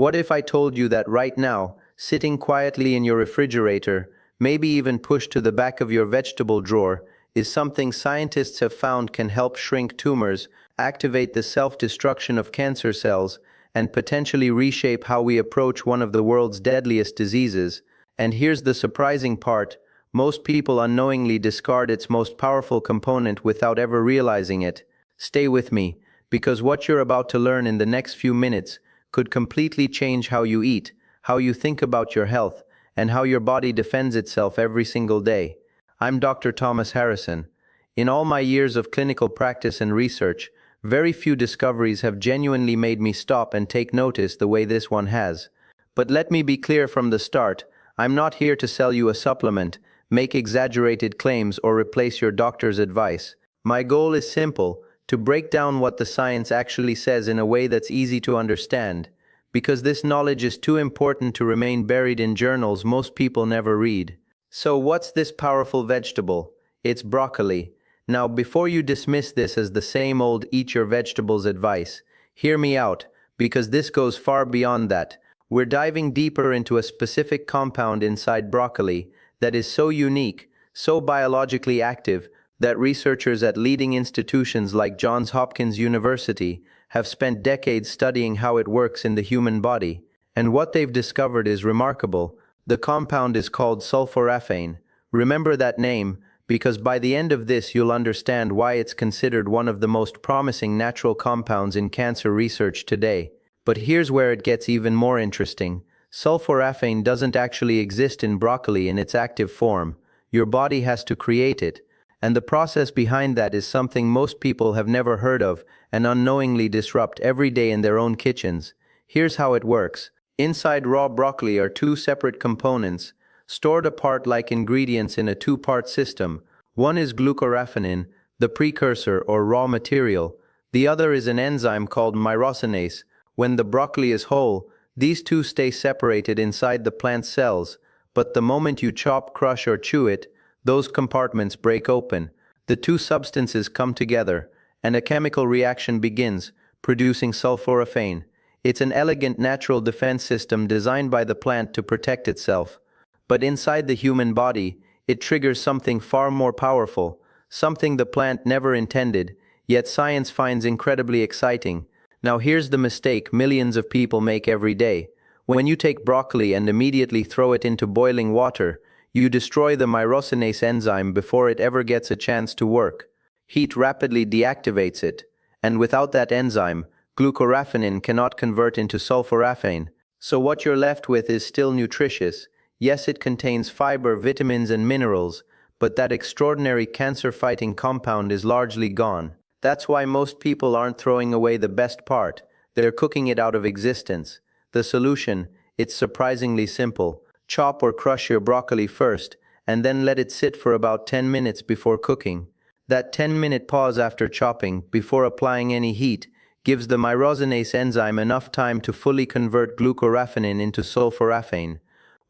What if I told you that right now, sitting quietly in your refrigerator, maybe even pushed to the back of your vegetable drawer, is something scientists have found can help shrink tumors, activate the self-destruction of cancer cells, and potentially reshape how we approach one of the world's deadliest diseases? And here's the surprising part: most people unknowingly discard its most powerful component without ever realizing it. Stay with me, because what you're about to learn in the next few minutes could completely change how you eat, how you think about your health, and how your body defends itself every single day. I'm Dr. Thomas Harrison. In all my years of clinical practice and research, very few discoveries have genuinely made me stop and take notice the way this one has. But let me be clear from the start: I'm not here to sell you a supplement, make exaggerated claims, or replace your doctor's advice. My goal is simple: to break down what the science actually says in a way that's easy to understand, because this knowledge is too important to remain buried in journals most people never read. So what's this powerful vegetable? It's broccoli. Now, before you dismiss this as the same old eat your vegetables advice, hear me out, because this goes far beyond that. We're diving deeper into a specific compound inside broccoli that is so unique, so biologically active, that researchers at leading institutions like Johns Hopkins University have spent decades studying how it works in the human body. And what they've discovered is remarkable. The compound is called sulforaphane. Remember that name, because by the end of this you'll understand why it's considered one of the most promising natural compounds in cancer research today. But here's where it gets even more interesting. Sulforaphane doesn't actually exist in broccoli in its active form. Your body has to create it. And the process behind that is something most people have never heard of and unknowingly disrupt every day in their own kitchens. Here's how it works. Inside raw broccoli are two separate components, stored apart like ingredients in a two-part system. One is glucoraphanin, the precursor or raw material. The other is an enzyme called myrosinase. When the broccoli is whole, these two stay separated inside the plant cells, but the moment you chop, crush, or chew it, those compartments break open. The two substances come together, and a chemical reaction begins, producing sulforaphane. It's an elegant natural defense system designed by the plant to protect itself. But inside the human body, it triggers something far more powerful, something the plant never intended, yet science finds incredibly exciting. Now here's the mistake millions of people make every day. When you take broccoli and immediately throw it into boiling water, you destroy the myrosinase enzyme before it ever gets a chance to work. Heat rapidly deactivates it, and without that enzyme, glucoraphanin cannot convert into sulforaphane. So what you're left with is still nutritious. Yes, it contains fiber, vitamins, and minerals, but that extraordinary cancer-fighting compound is largely gone. That's why most people aren't throwing away the best part, they're cooking it out of existence. The solution: it's surprisingly simple. Chop or crush your broccoli first, and then let it sit for about 10 minutes before cooking. That 10-minute pause after chopping, before applying any heat, gives the myrosinase enzyme enough time to fully convert glucoraphanin into sulforaphane.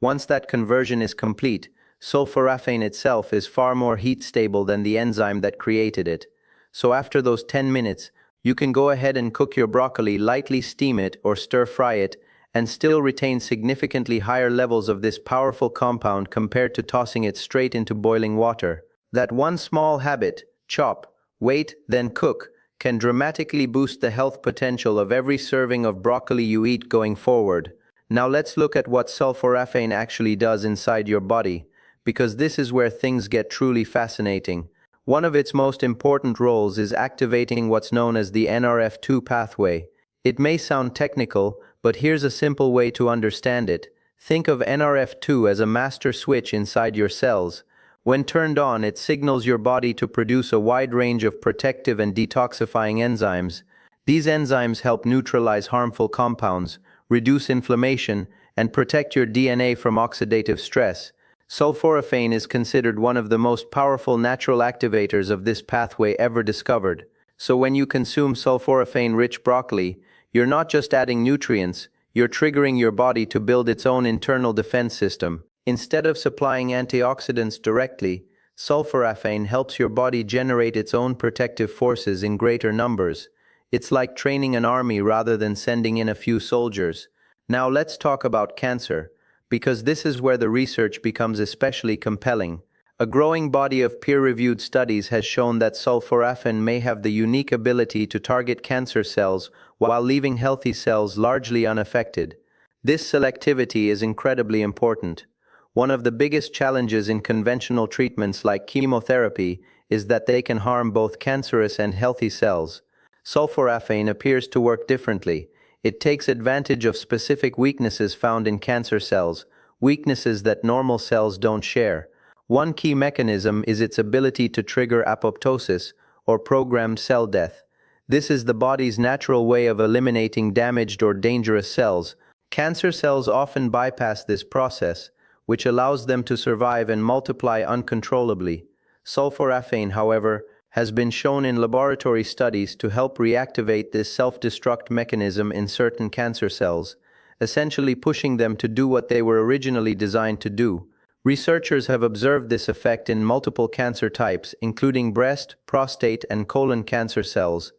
Once that conversion is complete, sulforaphane itself is far more heat-stable than the enzyme that created it. So after those 10 minutes, you can go ahead and cook your broccoli, lightly steam it or stir-fry it, and still retain significantly higher levels of this powerful compound compared to tossing it straight into boiling water. That one small habit, chop, wait, then cook, can dramatically boost the health potential of every serving of broccoli you eat going forward. Now let's look at what sulforaphane actually does inside your body, because this is where things get truly fascinating. One of its most important roles is activating what's known as the NRF2 pathway. It may sound technical, but here's a simple way to understand it. Think of NRF2 as a master switch inside your cells. When turned on, it signals your body to produce a wide range of protective and detoxifying enzymes. These enzymes help neutralize harmful compounds, reduce inflammation, and protect your DNA from oxidative stress. Sulforaphane is considered one of the most powerful natural activators of this pathway ever discovered. So when you consume sulforaphane-rich broccoli, you're not just adding nutrients, you're triggering your body to build its own internal defense system. Instead of supplying antioxidants directly, sulforaphane helps your body generate its own protective forces in greater numbers. It's like training an army rather than sending in a few soldiers. Now let's talk about cancer, because this is where the research becomes especially compelling. A growing body of peer-reviewed studies has shown that sulforaphane may have the unique ability to target cancer cells while leaving healthy cells largely unaffected. This selectivity is incredibly important. One of the biggest challenges in conventional treatments like chemotherapy is that they can harm both cancerous and healthy cells. Sulforaphane appears to work differently. It takes advantage of specific weaknesses found in cancer cells, weaknesses that normal cells don't share. One key mechanism is its ability to trigger apoptosis, or programmed cell death. This is the body's natural way of eliminating damaged or dangerous cells. Cancer cells often bypass this process, which allows them to survive and multiply uncontrollably. Sulforaphane, however, has been shown in laboratory studies to help reactivate this self-destruct mechanism in certain cancer cells, essentially pushing them to do what they were originally designed to do. Researchers have observed this effect in multiple cancer types, including breast, prostate, and colon cancer cells.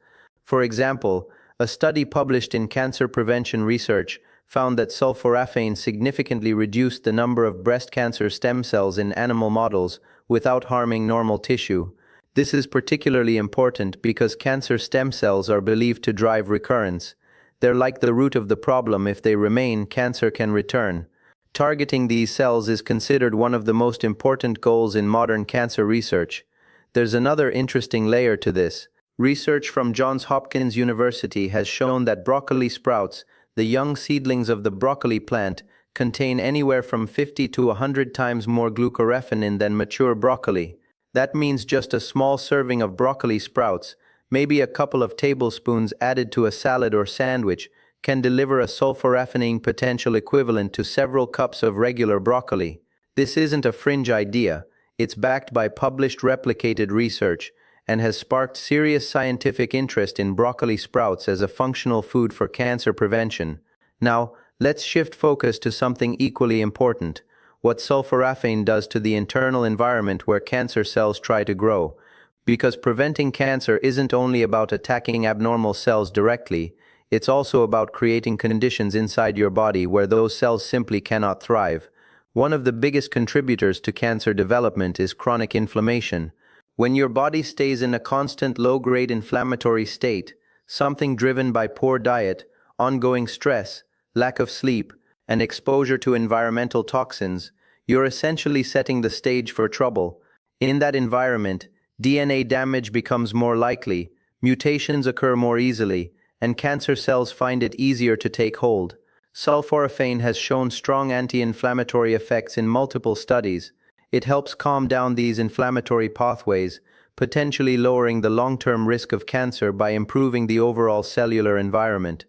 For example, a study published in Cancer Prevention Research found that sulforaphane significantly reduced the number of breast cancer stem cells in animal models without harming normal tissue. This is particularly important because cancer stem cells are believed to drive recurrence. They're like the root of the problem. If they remain, cancer can return. Targeting these cells is considered one of the most important goals in modern cancer research. There's another interesting layer to this. Research from Johns Hopkins University has shown that broccoli sprouts, the young seedlings of the broccoli plant, contain anywhere from 50 to 100 times more glucoraphanin than mature broccoli. That means just a small serving of broccoli sprouts, maybe a couple of tablespoons added to a salad or sandwich, can deliver a sulforaphane potential equivalent to several cups of regular broccoli. This isn't a fringe idea. It's backed by published replicated research and has sparked serious scientific interest in broccoli sprouts as a functional food for cancer prevention. Now, let's shift focus to something equally important: what sulforaphane does to the internal environment where cancer cells try to grow. Because preventing cancer isn't only about attacking abnormal cells directly, it's also about creating conditions inside your body where those cells simply cannot thrive. One of the biggest contributors to cancer development is chronic inflammation. When your body stays in a constant low-grade inflammatory state, something driven by poor diet, ongoing stress, lack of sleep, and exposure to environmental toxins, you're essentially setting the stage for trouble. In that environment, DNA damage becomes more likely, mutations occur more easily, and cancer cells find it easier to take hold. Sulforaphane has shown strong anti-inflammatory effects in multiple studies. It helps calm down these inflammatory pathways, potentially lowering the long-term risk of cancer by improving the overall cellular environment.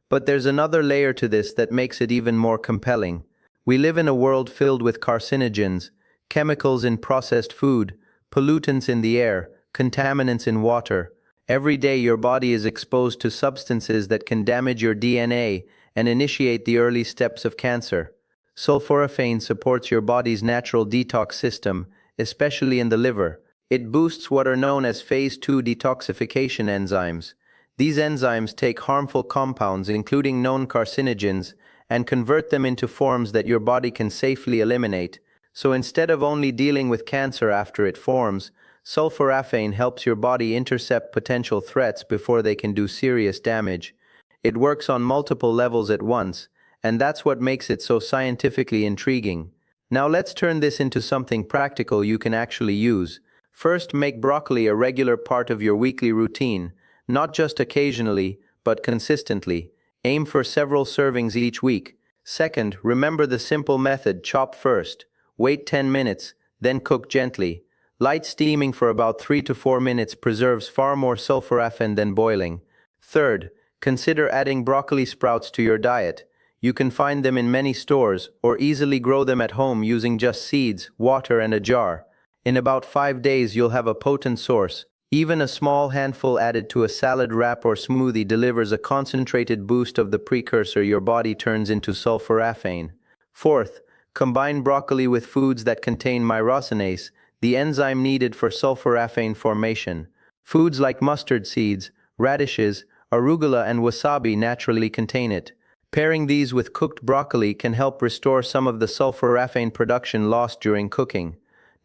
But there's another layer to this that makes it even more compelling. We live in a world filled with carcinogens, chemicals in processed food, pollutants in the air, contaminants in water. Every day your body is exposed to substances that can damage your DNA and initiate the early steps of cancer. Sulforaphane supports your body's natural detox system, especially in the liver. It boosts what are known as phase 2 detoxification enzymes. These enzymes take harmful compounds, including known carcinogens, and convert them into forms that your body can safely eliminate. So instead of only dealing with cancer after it forms, sulforaphane helps your body intercept potential threats before they can do serious damage. It works on multiple levels at once, and that's what makes it so scientifically intriguing. Now let's turn this into something practical you can actually use. First, make broccoli a regular part of your weekly routine, not just occasionally, but consistently. Aim for several servings each week. Second, remember the simple method: chop first, wait 10 minutes, then cook gently. Light steaming for about 3 to 4 minutes preserves far more sulforaphane than boiling. Third, consider adding broccoli sprouts to your diet. You can find them in many stores, or easily grow them at home using just seeds, water, and a jar. In about 5 days you'll have a potent source. Even a small handful added to a salad wrap or smoothie delivers a concentrated boost of the precursor your body turns into sulforaphane. Fourth, combine broccoli with foods that contain myrosinase, the enzyme needed for sulforaphane formation. Foods like mustard seeds, radishes, arugula, and wasabi naturally contain it. Pairing these with cooked broccoli can help restore some of the sulforaphane production lost during cooking.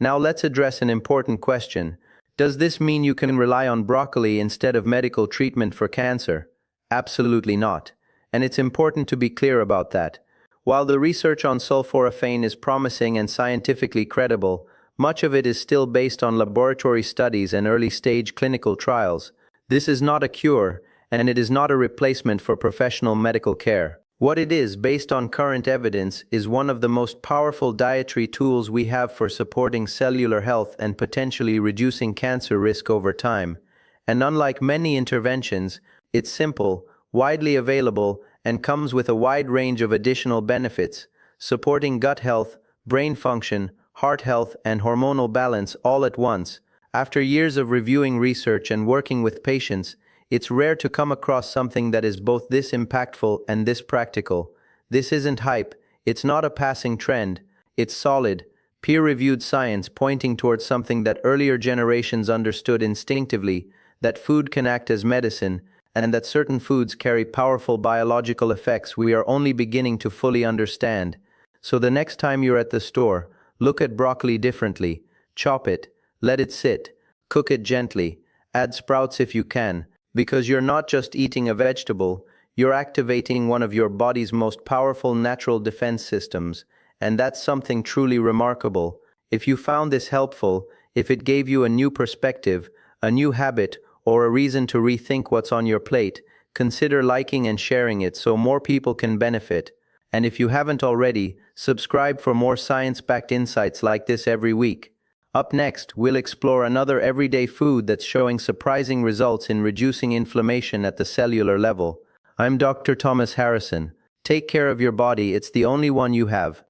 Now let's address an important question. Does this mean you can rely on broccoli instead of medical treatment for cancer? Absolutely not. And it's important to be clear about that. While the research on sulforaphane is promising and scientifically credible, much of it is still based on laboratory studies and early-stage clinical trials. This is not a cure, and it is not a replacement for professional medical care. What it is, based on current evidence, is one of the most powerful dietary tools we have for supporting cellular health and potentially reducing cancer risk over time. And unlike many interventions, it's simple, widely available, and comes with a wide range of additional benefits, supporting gut health, brain function, heart health, and hormonal balance all at once. After years of reviewing research and working with patients, it's rare to come across something that is both this impactful and this practical. This isn't hype, it's not a passing trend, it's solid, peer-reviewed science pointing towards something that earlier generations understood instinctively, that food can act as medicine, and that certain foods carry powerful biological effects we are only beginning to fully understand. So the next time you're at the store, look at broccoli differently, chop it, let it sit, cook it gently, add sprouts if you can, because you're not just eating a vegetable, you're activating one of your body's most powerful natural defense systems, and that's something truly remarkable. If you found this helpful, if it gave you a new perspective, a new habit, or a reason to rethink what's on your plate, consider liking and sharing it so more people can benefit. And if you haven't already, subscribe for more science-backed insights like this every week. Up next, we'll explore another everyday food that's showing surprising results in reducing inflammation at the cellular level. I'm Dr. Thomas Harrison. Take care of your body, it's the only one you have.